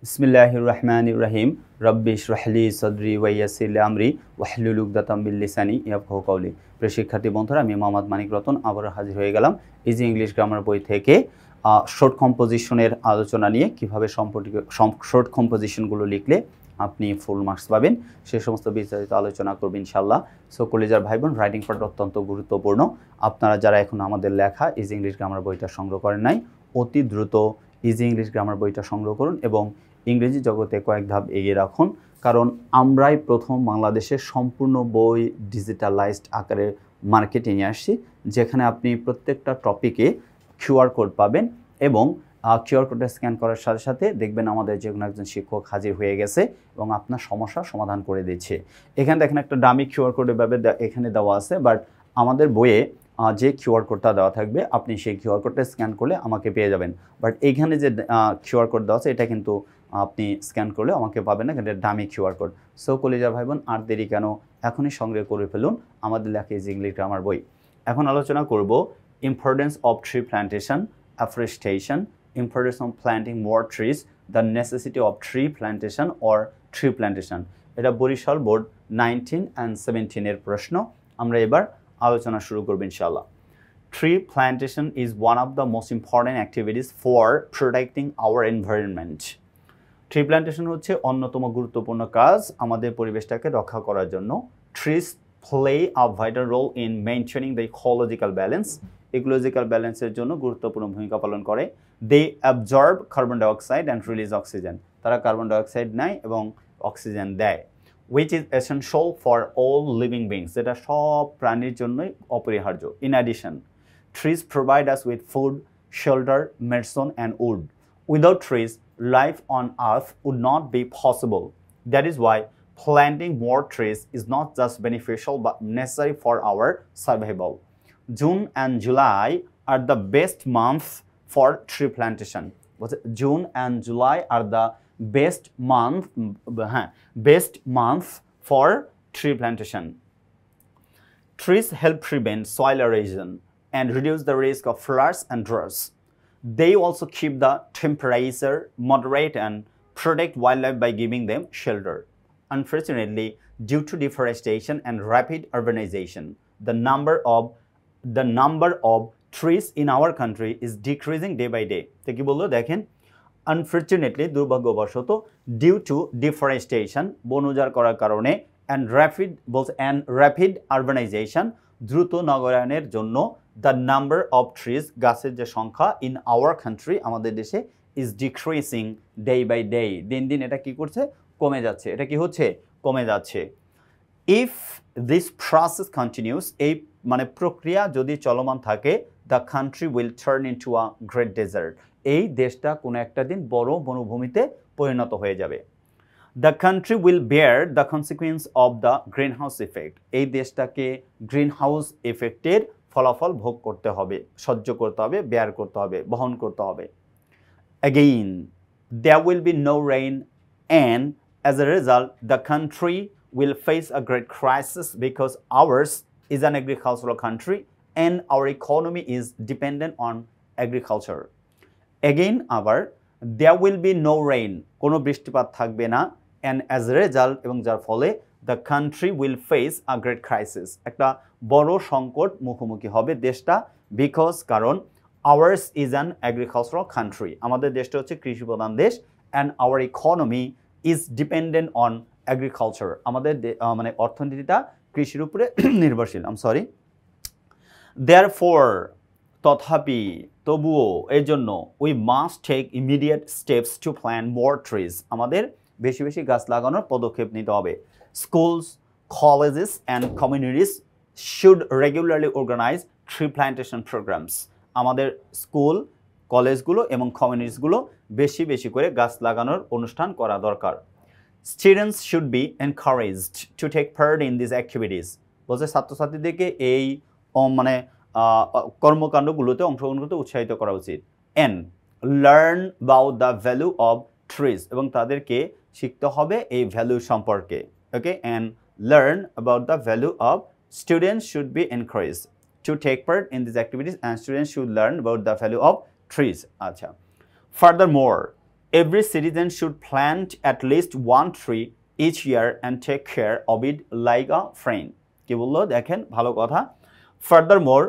বিসমিল্লাহির রহমানির রহিম রব্বি ইশরাহ লি সাদরি ওয়া ইয়াসসির লি আমরি ওয়াহলুল উকদাতাম মিন লিসানি ইয়াফকাহু কওলি। প্রিয় শিক্ষার্থী বন্ধুরা, আমি মোহাম্মদ মানিক রতন আবারও হাজির হয়ে গেলাম ইজি ইংলিশ গ্রামার বই থেকে শর্ট কম্পোজিশনের আলোচনা নিয়ে। কিভাবে শর্ট কম্পোজিশনগুলো লিখলে আপনি ফুল মার্কস পাবেন সে সমস্ত বিস্তারিত আলোচনা করব ইনশাআল্লাহ। সো কলেজার ভাই বোন, রাইটিং পার্ট অত্যন্ত গুরুত্বপূর্ণ। আপনারা যারা এখন আমাদের লেখা ইজি ইংলিশ গ্রামার বইটা সংগ্রহ করেন নাই, অতি দ্রুত ইজি ইংলিশ গ্রামার বইটা সংগ্রহ করুন এবং ইংরেজি জগতে কয়েক ধাপ এগিয়ে রাখুন, কারণ আমরাই প্রথম বাংলাদেশে সম্পূর্ণ বই ডিজিটালাইজড আকারে মার্কেটে নিয়ে আসছি, যেখানে আপনি প্রত্যেকটা টপিকে কিউআর কোড পাবেন এবং কিউআর কোডটা স্ক্যান করার সাথে সাথে দেখবেন আমাদের যে কোনো একজন শিক্ষক হাজির হয়ে গেছে এবং আপনার সমস্যার সমাধান করে দিচ্ছে। এখানে দেখেন একটা ডামি কিউআর কোডের ভাবে এখানে দেওয়া আছে, বাট আমাদের বইয়ে যে কিউআর কোডটা দেওয়া থাকবে আপনি সেই কিউআর কোডটা স্ক্যান করলে আমাকে পেয়ে যাবেন। বাট এইখানে যে কিউআর কোড দেওয়া আছে এটা কিন্তু আপনি স্ক্যান করলে আমাকে পাবেন না, এটা ডামি কিউআর কোড। সো কলেজার ভাই বোন, আর দেরি কেন, এখনই সংগ্রহ করে ফেলুন আমাদের লেখা ইজি ইংলিশ গ্রামার বই। এখন আলোচনা করব importance of tree plantation, afforestation, importance of planting more trees, the necessity of tree plantation or tree plantation. এটা বরিশাল বোর্ড 19 and 17 এর প্রশ্ন। আমরা এবার আলোচনা শুরু করব ইনশাআল্লাহ। Tree plantation is one of the most important activities for protecting our environment. Tree plantation হচ্ছে অন্যতম গুরুত্বপূর্ণ কাজ আমাদের পরিবেশটাকে রক্ষা করার জন্য। Trees play a vital role in maintaining the ecological balance. Ecological ব্যালেন্সের জন্য গুরুত্বপূর্ণ ভূমিকা পালন করে। They absorb carbon dioxide and release oxygen. তারা কার্বন ডাইঅক্সাইড নেয় এবং অক্সিজেন দেয়। which is essential for all living beings, যেটা সব প্রাণীর জন্যই অপরিহার্য। In addition, trees provide us with food, shelter, medicine and wood. Without trees, life on earth would not be possible. That is why planting more trees is not just beneficial but necessary for our survival. June and July are the best months for tree plantation. June and July are the best month for tree plantation. Trees help prevent soil erosion and reduce the risk of floods and droughts. They also keep the temperature moderate and protect wildlife by giving them shelter. Unfortunately, due to deforestation and rapid urbanization, the number of trees in our country is decreasing day by day. তো কি বললো দেখেন, unfortunately দুর্ভাগ্যবশত, due to deforestation বন উজাড় করার কারণে and rapid urbanisation দ্রুত নগরায়নের জন্য দ্য নাম্বার অফ ট্রিজ গাছের যে সংখ্যা ইন আওয়ার কান্ট্রি আমাদের দেশে is decreasing day by day. দিন দিন এটা কি করছে, কমে যাচ্ছে। এটা কি হচ্ছে, কমে যাচ্ছে। ইফ দিস প্রসেস কন্টিনিউস, এই মানে প্রক্রিয়া যদি চলমান থাকে, the country will turn into a great desert. এই দেশটা কোনো একটা দিন বড় বনভূমিতে পরিণত হয়ে যাবে। The country will bear the consequence of the greenhouse effect. এই দেশটাকে গ্রিন হাউস ইফেক্টের ফলাফল ভোগ করতে হবে, সহ্য করতে হবে, বেয়ার করতে হবে, বহন করতে হবে। Again there will be no rain and as a result the country will face a great crisis because ours is an agricultural country and our economy is dependent on agriculture. Again আবার there will be no rain, কোনো বৃষ্টিপাত থাকবে না, and as a result এবং যার ফলে the country will face a great crisis, একটা বড় সংকট মুখোমুখি হবে দেশটা, because কারণ ours is an agricultural country, আমাদের দেশটা হচ্ছে কৃষি প্রধান দেশ, and our economy is dependent on agriculture, আমাদের মানে অর্থনীতিটা কৃষির উপরে নির্ভরশীল। therefore তথাপি, তবুও, এর জন্য we must take immediate steps to plant more trees, আমাদের বেশি বেশি গাছ লাগানোর পদক্ষেপ নিতে হবে। Schools, colleges and communities should regularly organise tree plantation programmes, আমাদের স্কুল, কলেজগুলো এবং কমিউনিটিসগুলো বেশি বেশি করে গাছ লাগানোর অনুষ্ঠান করা দরকার। Students should be encouraged to take part in this activities, বলছে ছাত্রছাত্রীদেরকে এই মানে কর্মকাণ্ডগুলোতে অংশগ্রহণ করতে উৎসাহিত করা উচিত। And learn about the value of trees, এবং তাদেরকে শিখতে হবে এই ভ্যালু সম্পর্কে। Okay, and learn about the value of, students should be encouraged to take part in this activities and students should learn about the value of trees. আচ্ছা, furthermore Every citizen should plant at least one tree each year and take care of it like a friend. কি বললো দেখেন ভালো কথা। Furthermore,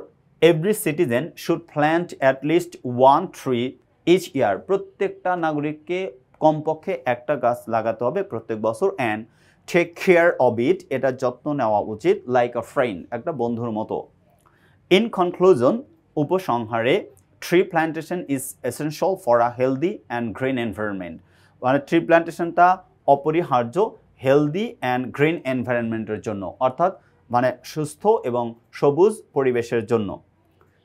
every citizen should plant at least one tree each year. প্রত্যেকটা নাগরিককে কমপক্ষে একটা গাছ লাগাতে হবে প্রত্যেক বছর and take care of it, এটা যত্ন নেওয়া উচিত like a friend, একটা বন্ধুর মতো। In conclusion, উপসংহারে, tree plantation is essential for a healthy and green environment. মানে ট্রি প্ল্যান্টেশনটা অপরিহার্য হেলদি অ্যান্ড গ্রিন এনভায়রনমেন্টের জন্য, অর্থাৎ মানে সুস্থ এবং সবুজ পরিবেশের জন্য।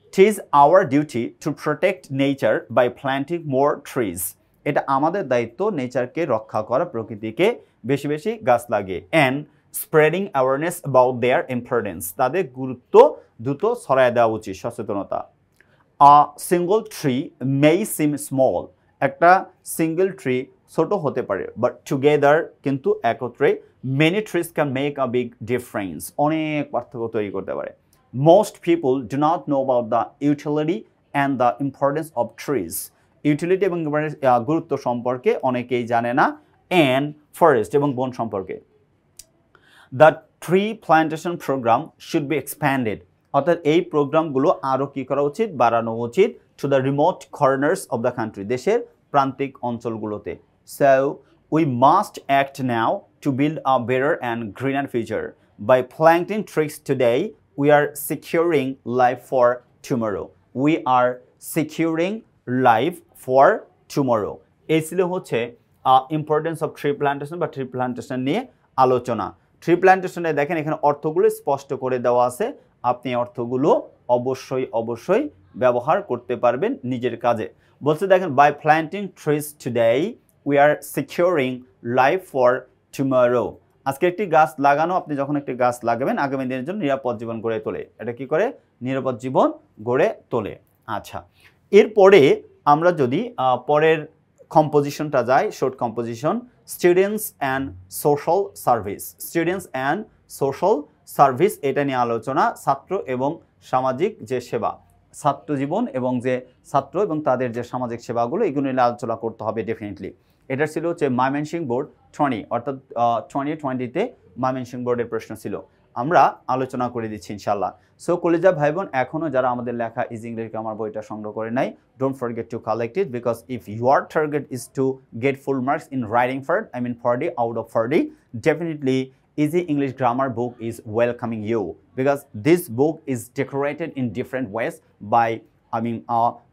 It is our duty to protect nature by planting more trees. এটা আমাদের দায়িত্ব নেচারকে রক্ষা করা, প্রকৃতিকে বেশি বেশি গাছ লাগিয়ে and spreading awareness about their importance. তাদের গুরুত্ব দ্রুত ছড়ায় দেওয়া উচিত, সচেতনতা। A single tree may seem small. একটা সিঙ্গেল ট্রি ছোট হতে পারে, বাট টুগেদার কিন্তু একত্রে many trees can make a big difference. অনেক পার্থক্য তৈরি করতে পারে। Most people do not know about the utility and the importance of trees. Utility এবং গুরুত্ব সম্পর্কে অনেকেই জানে না, and forest এবং বন সম্পর্কে। The tree plantation program should be expanded. অর্থাৎ এই প্রোগ্রামগুলো আরও কী করা উচিত, বাড়ানো উচিত to the remote corners of the country, দেশের প্রান্তিক অঞ্চলগুলোতে। So we must act now to build a better and greener future. By planting trees today we are securing life for tomorrow. We are securing life for tomorrow. এই ছিল হচ্ছে importance of tree plantation বা tree plantation নিয়ে আলোচনা। Tree প্ল্যান্টেশনে দেখেন এখানে অর্থগুলো স্পষ্ট করে দেওয়া আছে, আপনি অর্থগুলো অবশ্যই ব্যবহার করতে পারবেন নিজের কাজে। বলছে দেখেন, by planting trees today we are securing life for tomorrow. আজকে একটি গাছ লাগানো, আপনি যখন একটি গাছ লাগাবেন আগামী দিনের জন্য নিরাপদ জীবন গড়ে তোলে। এটা কি করে? নিরাপদ জীবন গড়ে তোলে। আচ্ছা, এরপরে আমরা যদি পরের কম্পোজিশনটা যাই, short composition, students and social service. Students and social service, এটা নিয়ে আলোচনা, ছাত্র এবং সামাজিক যে সেবা, ছাত্র জীবন এবং যে ছাত্র এবং তাদের যে সামাজিক সেবাগুলো, এগুলো নিয়ে আলোচনা করতে হবে ডেফিনেটলি। এটা ছিল হচ্ছে ময়মনসিংহ বোর্ড 20, অর্থাৎ 2020-তে ময়মনসিংহ বোর্ডের প্রশ্ন ছিল, আমরা আলোচনা করে দিচ্ছি ইনশাল্লাহ। সো কলেজা ভাই বোন, এখনও যারা আমাদের লেখা ইজি ইংলিশ গ্রামার বইটা সংগ্রহ করে নাই, don't forget to collect it, because if your target is to get full marks in writing ফার্ড, 40 out of 40, definitely Easy English Grammar book is welcoming you, because this book is decorated in different ways by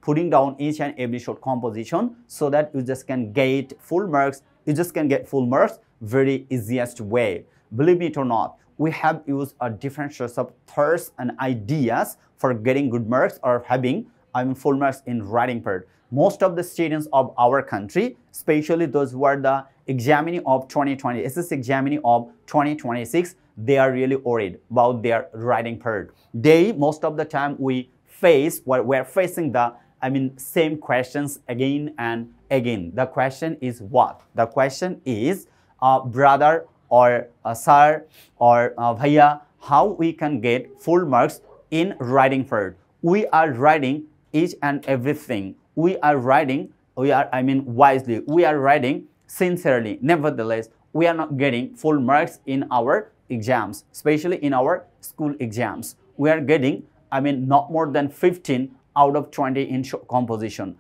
putting down each and every short composition so that you just can get full marks. You just can get full marks very easiest way. Believe me or not, we have used a different sorts of thoughts and ideas for getting good marks or having full marks in writing part. Most of the students of our country, especially those who are the examining of 2020, SSC examining of 2026, they are really worried about their writing part. Most of the time we're facing the same questions again and again. The question is what? The question is, brother or sir or bhaiya, how we can get full marks in writing part? We are writing each and everything. We are wisely. We are writing sincerely. Nevertheless, we are not getting full marks in our exams, especially in our school exams. We are getting, not more than 15 out of 20 in composition.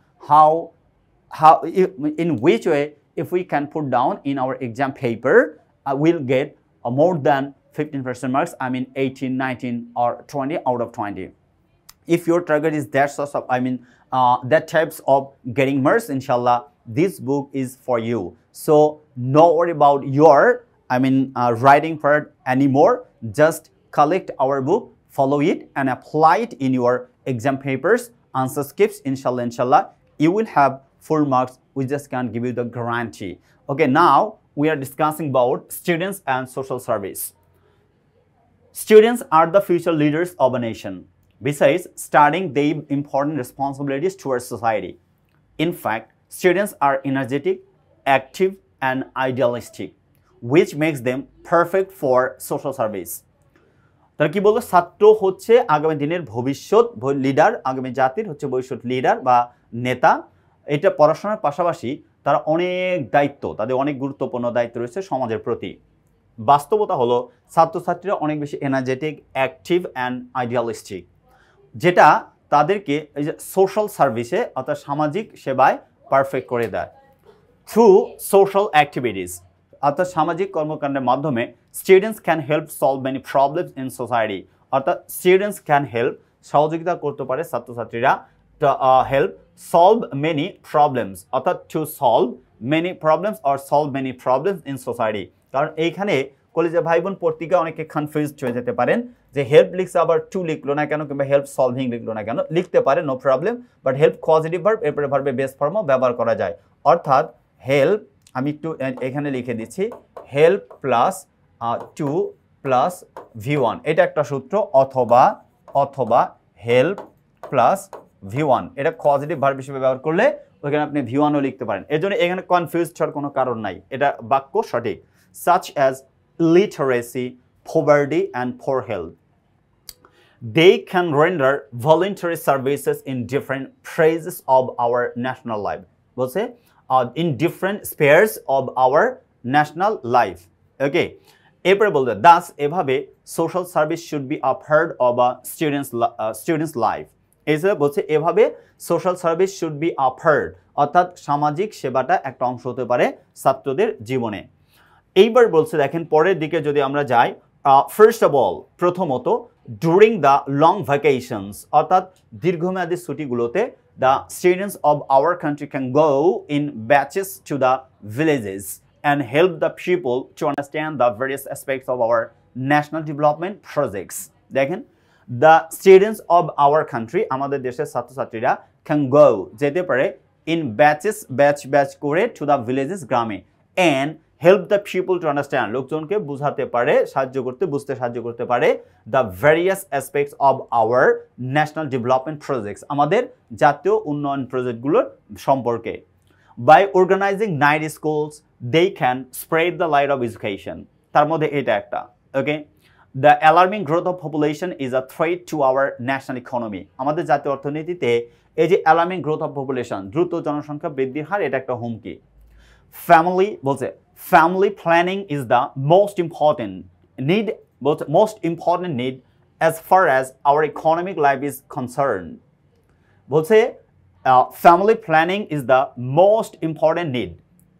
In which way, if we can put down in our exam paper, we'll get more than 15% marks, 18, 19 or 20 out of 20. If your target is that sort of, that types of getting marks, inshallah, this book is for you. So no worry about your, writing part anymore. Just collect our book, follow it, and apply it in your exam papers, answer scripts. Inshallah, you will have full marks. We just can't give you the guarantee. Okay, now we are discussing about students and social service. Students are the future leaders of a nation. Besides starting the important responsibilities towards society. In fact, students are energetic, active, and idealistic, which makes them perfect for social service. তারা কি বললো? ছাত্র হচ্ছে আগামী দিনের ভবিষ্যৎ leader, আগামী জাতির হচ্ছে ভবিষ্যৎ লিডার বা নেতা। এটা পড়াশোনার পাশাপাশি তারা অনেক দায়িত্ব, তাদের অনেক গুরুত্বপূর্ণ দায়িত্ব রয়েছে সমাজের প্রতি। বাস্তবতা হলো ছাত্রছাত্রীরা অনেক বেশি এনার্জেটিক, অ্যাক্টিভ অ্যান্ড আইডিয়ালিস্টিক, যেটা তাদেরকে এই যে সোশ্যাল সার্ভিসে অর্থাৎ সামাজিক সেবায় পারফেক্ট করে দেয়। থ্রু সোশ্যাল অ্যাক্টিভিটিস অর্থাৎ সামাজিক কর্মকাণ্ডের মাধ্যমে students can help solve many problems in society, অর্থাৎ স্টুডেন্টস ক্যান হেল্প সহযোগিতা করতে পারে ছাত্রছাত্রীরা হেল্প সলভ মেনি প্রবলেমস, অর্থাৎ to solve many problems or solve many problems in society. কারণ এইখানে কলেজের ভাই বোন পত্রিকা অনেকে কনফিউজড হয়ে যেতে পারেন যে হেল্প লিখছে আবার টু লিখলো না কেন, কিংবা হেল্প সলভিং লিখলো না কেন। লিখতে পারে, no problem, but help positive verb, এরপরে ভার্বে বেস ফর্মও ব্যবহার করা যায়। অর্থাৎ হেল্প, আমি একটু এখানে লিখে দিচ্ছি, help plus two plus V1, এটা একটা সূত্র, অথবা হেল্প প্লাস V1, এটা পজিটিভ ভার্ব হিসেবে ব্যবহার করলে ওখানে আপনি V1ও লিখতে পারেন। এর জন্য এখানে কনফিউজ হওয়ার কোনো কারণ নাই, এটা বাক্য সঠিক। such as literacy, poverty and poor health. They can render voluntary services in different phases of our national life. বলছে in different spheres of our national life. Okay. এরপরে বলতে thus এভাবে social service should be a part of a student's life. এছাড়া বলছে এভাবে social service should be a part, অর্থাৎ সামাজিক সেবাটা একটা অংশ হতে পারে ছাত্রদের জীবনে। এইবার বলছে দেখেন পরের দিকে যদি আমরা যাই, ফার্স্ট অফ অল প্রথমত ডুরিং দ্য লং ভ্যাকেশনস, অর্থাৎ দীর্ঘমেয়াদী ছুটিগুলোতে the students of our country can go in batches to the villages and help the people to understand the various aspects of our national development projects. দেখেন the students of our country, আমাদের দেশের ছাত্রছাত্রীরা, can go যেতে পারে in batches, batch করে to the villages গ্রামে, and help the people to understand লোকজনকে বুঝাতে পারে, বুঝতে সাহায্য করতে পারে the various aspects of our national development projects, আমাদের জাতীয় উন্নয়ন প্রজেক্টগুলোর সম্পর্কে। By organising night schools they can spread the light of education, তার মধ্যে এটা একটা। Okay, the alarming growth of population is a threat to our national economy, আমাদের জাতীয় অর্থনীতিতে এই যে অ্যালার্মিং গ্রোথ অফ পপুলেশন, দ্রুত জনসংখ্যা বৃদ্ধির হার, এটা একটা হুমকি। ফ্যামিলি বলছে family planning is the most important need as far as our economic life is concerned. বলছে family planning is the most important need,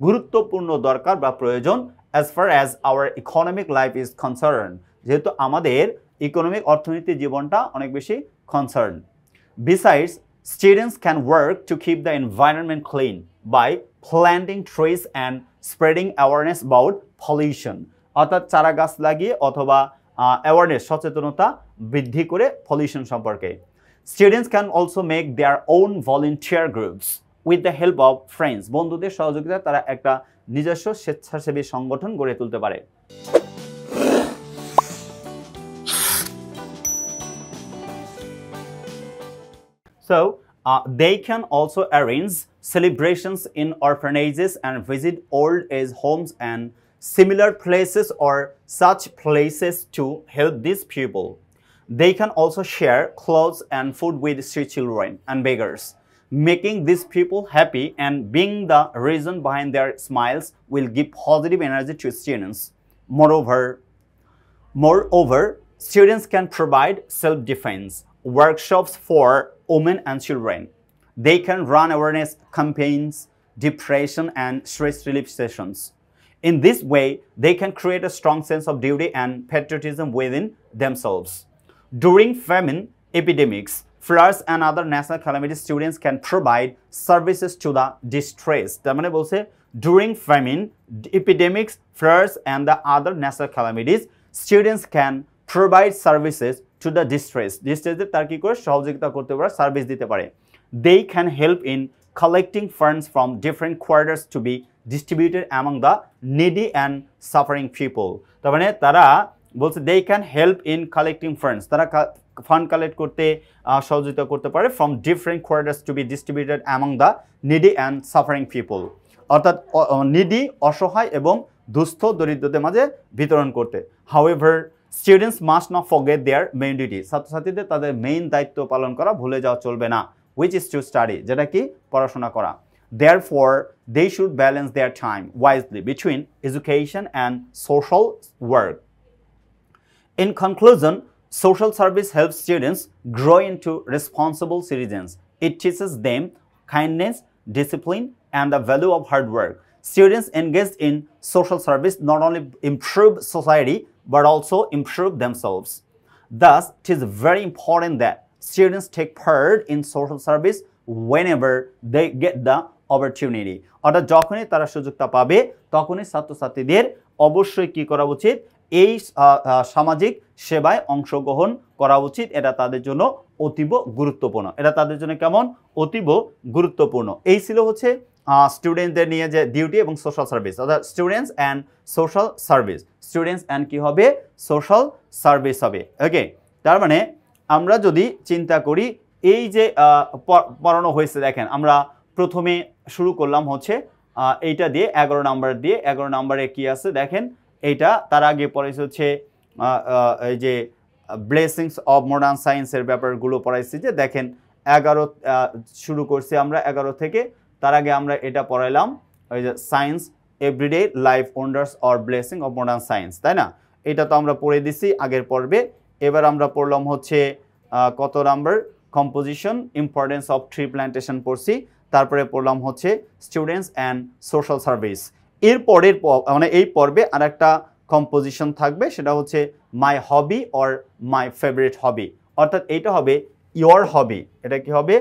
গুরুত্বপূর্ণ দরকার বা প্রয়োজন as far as our economic life is concerned, যেহেতু আমাদের economic অর্থনীতি জীবনটা অনেক বেশি concerned. Besides, students can work to keep the environment clean by planting trees and spreading awareness about pollution, অর্থাৎ চারা গাছ লাগিয়ে অথবা অ্যাওয়ারনেস সচেতনতা বৃদ্ধি করে পলিউশন সম্পর্কে। Students can also make their own volunteer groups with the help of friends, বন্ধুদের সহযোগিতায় তারা একটা নিজস্ব স্বেচ্ছাসেবী সংগঠন গড়ে তুলতে পারে। So they can also arrange celebrations in orphanages and visit old age homes and similar places or such places to help these people. They can also share clothes and food with street children and beggars. Making these people happy and being the reason behind their smiles will give positive energy to students. Moreover, students can provide self-defense workshops for women and children. They can run awareness campaigns, depression and stress relief sessions. In this way, they can create a strong sense of duty and patriotism within themselves. During famine epidemics, floods and other national calamities, students can provide services to the distressed. তার মানে বলছে during famine epidemics, floods and the other national calamities, students can provide services to the distressed. Distressed তার কি করে সহযোগিতা করতে পারে, service দিতে পারে। They can help in collecting funds from different quarters to be distributed among the needy and suffering people. তার মানে তারা বলছে they can help in collecting funds, তারা ফান্ড কালেক্ট করতে সহযোগিতা করতে পারে from different quarters to be distributed among the needy and suffering people, অর্থাৎ নিডি অসহায় এবং দুস্থ দরিদ্রদের মাঝে বিতরণ করতে। However, students must not forget their main duty, ছাত্রছাত্রীদের তাদের মেইন দায়িত্ব পালন করা ভুলে যাওয়া চলবে না, which is to study, যেটা কি পড়াশোনা করা। Therefore, they should balance their time wisely between education and social work. In conclusion, social service helps students grow into responsible citizens. It teaches them kindness, discipline, and the value of hard work. Students engaged in social service not only improve society but also improve themselves. Thus, it is very important that students take part in social service whenever they get the opportunity. অর্থাৎ যখনই তারা সুযোগটা পাবে তখনই ছাত্রছাত্রীদের অবশ্যই কি করা উচিত, এই সামাজিক সেবায় অংশগ্রহণ করা উচিত। এটা তাদের জন্য অতীব গুরুত্বপূর্ণ। এটা তাদের জন্য কেমন? অতীব গুরুত্বপূর্ণ। এই ছিল হচ্ছে স্টুডেন্টদের নিয়ে যে ডিউটি এবং সোশ্যাল সার্ভিস, অর্থাৎ students and social service. Students and কি হবে? সোশ্যাল সার্ভিস হবে। ওকে, তার মানে আমরা যদি চিন্তা করি এই যে পড়ানো হয়েছে, দেখেন আমরা প্রথমে শুরু করলাম হচ্ছে এইটা দিয়ে 11 নাম্বার দিয়ে। 11 নাম্বারে কি আছে দেখেন, এইটা তার আগে পড়াইছে হচ্ছে এই যে ব্লেসিংস অফ মডার্ন সায়েন্সের ব্যাপারগুলো পড়াইছি। যে দেখেন 11 শুরু করছি আমরা 11 থেকে। তার আগে আমরা এটা পড়াইলাম ওই যে science everyday life wonders or blessing of modern science, তাই না? এটা তো আমরা পড়ে দিছি আগের পর্বে। এবার আমরা পড়লাম হচ্ছে কত number? Composition importance of tree plantation পড়ছি। তারপরে পড়লাম হচ্ছে স্টুডেন্টস অ্যান্ড সোশ্যাল সার্ভিস। এর পরের মানে এই পর্বে আর একটা কম্পোজিশন থাকবে, সেটা হচ্ছে মাই হবি অর মাই ফেভারিট হবি। অর্থাৎ এইটা হবে ইয়োর হবি। এটা কি হবে?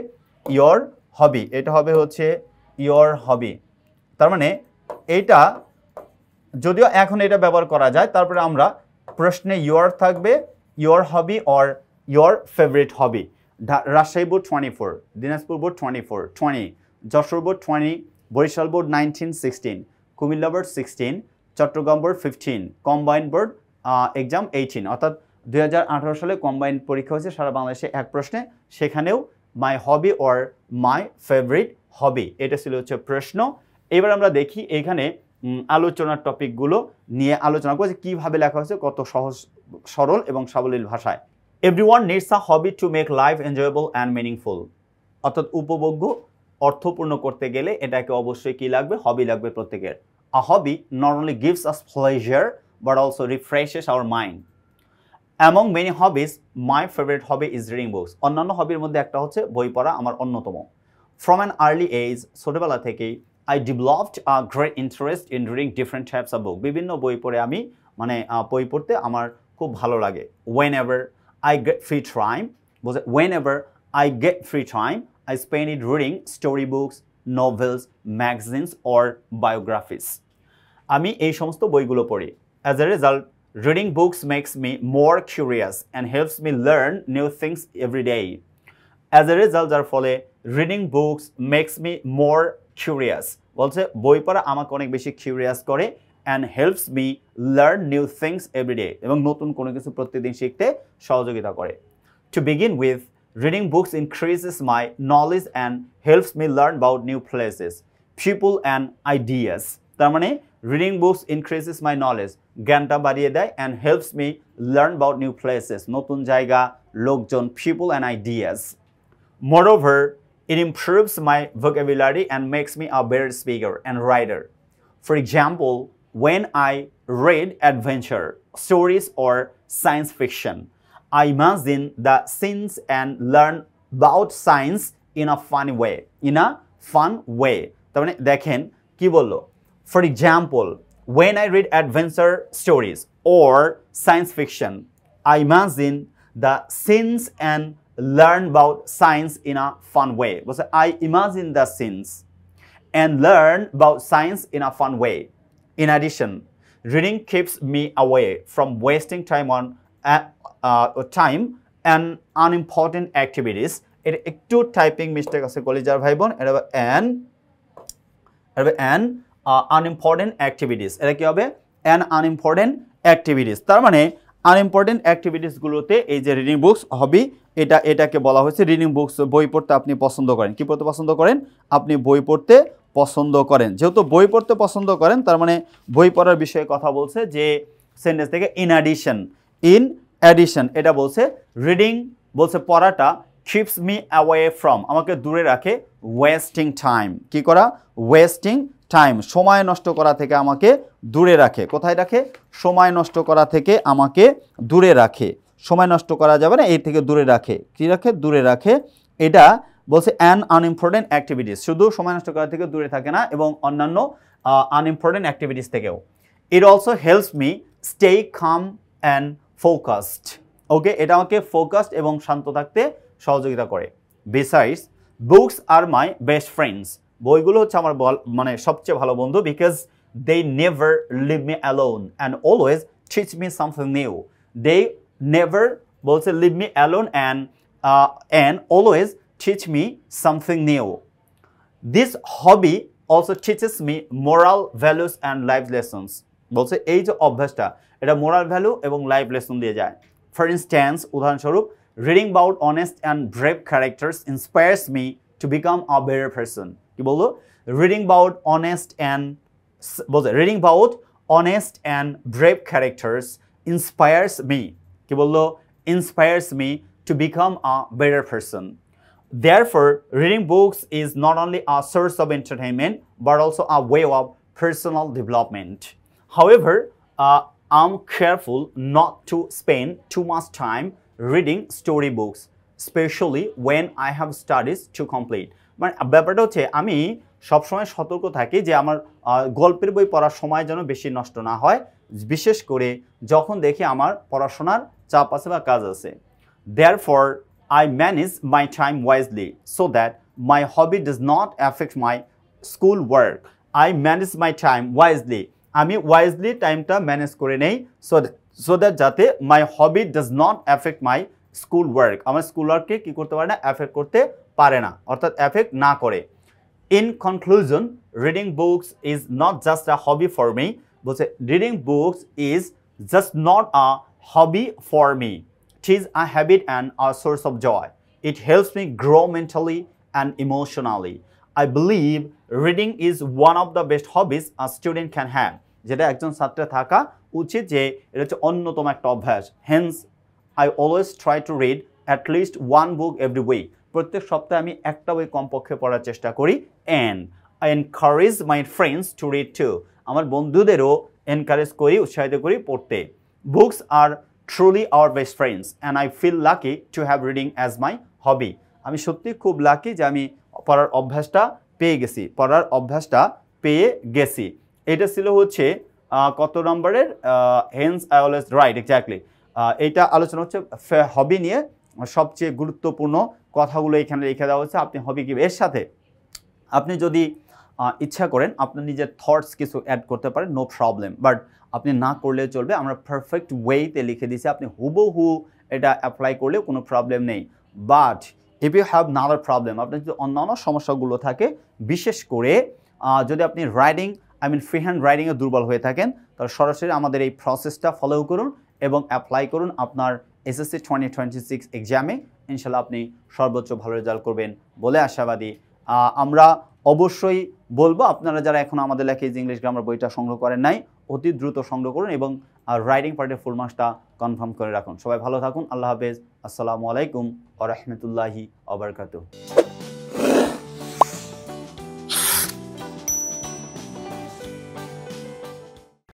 Your hobby. এটা হবে হচ্ছে ইয়োর হবি। তার মানে এইটা যদিও এখন এটা ব্যবহার করা যায়, তারপরে আমরা প্রশ্নে ইয়োর থাকবে, your hobby or your favourite hobby. Rajshahi board 24, Dinajpur board 24, 20, Jessore board 20, Barishal board 19, 16, Comilla board 16, Chittagong board 15, combined board exam 18। অর্থাৎ 2018 সালে কম্বাইন্ড পরীক্ষা হয়েছে সারা বাংলাদেশে এক প্রশ্নে, সেখানেও মাই হবি অর মাই ফেভারিট হবি এটা ছিল হচ্ছে প্রশ্ন। এবার আমরা দেখি এখানে আলোচনার টপিকগুলো নিয়ে আলোচনা করছি, কীভাবে লেখা হয়েছে কত সহজ সরল এবং সাবলীল ভাষায়। Everyone needs a hobby to make life enjoyable and meaningful. অর্থাৎ উপভোগ্য অর্থপূর্ণ করতে গেলে এটাকে অবশ্যই কি লাগবে? হবি লাগবে প্রত্যেকের। A hobby not only gives us pleasure but also refreshes our mind. Among many hobbies my favourite hobby is reading books. অন্যান্য হবির মধ্যে একটা হচ্ছে বই পড়া আমার অন্যতম। ফ্রম অ্যান আর্লি এজ, ছোটবেলা থেকেই I developed a great interest in reading different types of book. বিভিন্ন বই পড়ে আমি মানে বই পড়তে আমার খুব ভালো লাগে। Whenever I get free time, whenever I get free time, I spend it reading storybooks, novels, magazines or biographies. আমি এই সমস্ত বইগুলো পড়ি। As a result, reading books makes me more curious and helps me learn new things every day. As a result, যার ফলে reading books makes me more curious, বলছে বই পড়া আমাকে অনেক বেশি কিউরিয়াস করে and helps me learn new things every day, এবং নতুন কোনো কিছু প্রতিদিন শিখতে সহযোগিতা করে। To begin with, reading books increases my knowledge and helps me learn about new places, people and ideas. তার মানে reading books increases my knowledge, জ্ঞানটা বাড়িয়ে দেয়, and helps me learn about new places, নতুন জায়গা, লোকজন, people and ideas. Moreover, it improves my vocabulary and makes me a better speaker and writer. For example, when I read adventure stories or science fiction, I imagine the scenes and learn about science in a funny way. In a fun way. তার মানে দেখেন কি বললো? For example, when I read adventure stories or science fiction, I imagine the scenes and learn about science in a fun way. I imagine the scenes and learn about science in a fun way. In addition, reading keeps me away from wasting time on time and unimportant activities. এটা একটু typing mistake আছে কলেজার ভাই বোন। এটা an unimportant activities, এটা কি হবে? an unimportant activities। তার মানে আনইম্পর্টেন্ট অ্যাক্টিভিটিসগুলোতে এই যে রিডিং বুকস হবি, এটাকে বলা হয়েছে রিডিং বুকস। বই পড়তে আপনি পছন্দ করেন, কি পড়তে পছন্দ করেন? আপনি বই পড়তে পছন্দ করেন। যেহেতু বই পড়তে পছন্দ করেন, তার মানে বই পড়ার বিষয়ে কথা বলছে যে সেন্টেন্স থেকে ইন অ্যাডিশন এটা বলছে রিডিং বলছে পড়াটা keeps me away from আমাকে দূরে রাখে wasting time কি করা wasting time সময় নষ্ট করা থেকে আমাকে দূরে রাখে কোথায় রাখে সময় নষ্ট করা থেকে আমাকে দূরে রাখে সময় নষ্ট করা যাবে না এই থেকে দূরে রাখে কি রাখে দূরে রাখে এটা বলছে অ্যান আনইম্পর্টেন্ট অ্যাক্টিভিটিস শুধু সময় নষ্ট করা থেকে দূরে থাকে না এবং অন্যান্য আনইম্পর্টেন্ট অ্যাক্টিভিটিস থেকেও it also helps me stay calm and focused okay এটা আমাকে ফোকাসড এবং শান্ত থাকতে সহযোগিতা করে besides books are my best friends বইগুলো হচ্ছে আমার মানে সবচেয়ে ভালো বন্ধু because they never leave me alone and always teach me something new they never বলছে leave me alone and always teach me something new. This hobby also teaches me moral values and life lessons. বলছে এই যে অভ্যাসটা এটা moral value এবং life lesson দিয়ে যায়. For instance, উদাহরণস্বরূপ reading about honest and brave characters inspires me to become a better person. কি বললো? Reading about honest and brave characters inspires me. কি বললো? Inspires me to become a better person. Therefore, reading books is not only a source of entertainment, but also a way of personal development. However, I'm careful not to spend too much time reading storybooks, especially when I have studies to complete. মানে ব্যাপারটা হচ্ছে আমি সবসময় সতর্ক থাকি যে আমার গল্পের বই পড়ার সময় যেন বেশি নষ্ট না হয়, বিশেষ করে যখন দেখি আমার পড়াশোনার চাপ আছে বা কাজ আছে। Therefore, I manage my time wisely so that my hobby does not affect my school work. I manage my time wisely. আমি wisely টাইমটা ম্যানেজ করে নেই so that যাতে my hobby does not affect my school work. আমার school ওয়ার্ককে কি করতে পারে না এফেক্ট করতে পারে না অর্থাৎ এফেক্ট না করে। In conclusion, reading books is not just a hobby for me. বলছে reading books is just not a hobby for me. It is a habit and a source of joy. It helps me grow mentally and emotionally. I believe reading is one of the best hobbies a student can have. যেটা একজন ছাত্রের থাকা উচিত যে এটা হচ্ছে অন্যতম একটা অভ্যাস। Hence, I always try to read at least one book every week. প্রত্যেক সপ্তাহে আমি একটা বই কমপক্ষে পড়ার চেষ্টা করি and I encourage my friends to read too. আমার বন্ধুদেরও এনকারেজ করি উৎসাহিত করি পড়তে। Books are truly our best friends and I feel lucky to have reading as my hobby. আমি সত্যি খুব লাকি যে আমি পড়ার অভ্যাসটা পেয়ে গেছি এটা ছিল হচ্ছে কত নম্বরের hence I always write exactly এইটা আলোচনা হচ্ছে হবি নিয়ে সবচেয়ে গুরুত্বপূর্ণ কথাগুলো এখানে লিখে দেওয়া হচ্ছে আপনি হবি কি এর সাথে আপনি যদি ইচ্ছা করেন আপনার নিজের থটস কিছু অ্যাড করতে পারেন নো প্রবলেম বাট আপনি না করলে চলবে আমরা পারফেক্ট ওয়েতে লিখে দিয়েছি আপনি হুবহু এটা অ্যাপ্লাই করলে কোনো প্রবলেম নেই but if you have another problem আপনার যদি অন্যান্য সমস্যাগুলো থাকে বিশেষ করে যদি আপনি রাইটিং ফ্রি হ্যান্ড রাইটিংয়ে দুর্বল হয়ে থাকেন তাহলে সরাসরি আমাদের এই প্রসেসটা ফলো করুন এবং অ্যাপ্লাই করুন আপনার এসএসসি 2026 এক্সামে ইনশাল্লাহ আপনি সর্বোচ্চ ভালো রেজাল্ট করবেন বলে আশাবাদী আমরা অবশ্যই বলবো আপনারা যারা এখন আমাদের লেখা ইজি ইংলিশ গ্রামার বইটা সংগ্রহ করেন নাই অতি দ্রুত সংগ্রহ করুন এবং রাইটিং পার্টের ফুল মার্কসটা কনফার্ম করে রাখুন সবাই ভালো থাকুন আল্লাহ হাফেজ আসসালামু আলাইকুম ওয়া রাহমাতুল্লাহি ওয়া বারাকাতুহু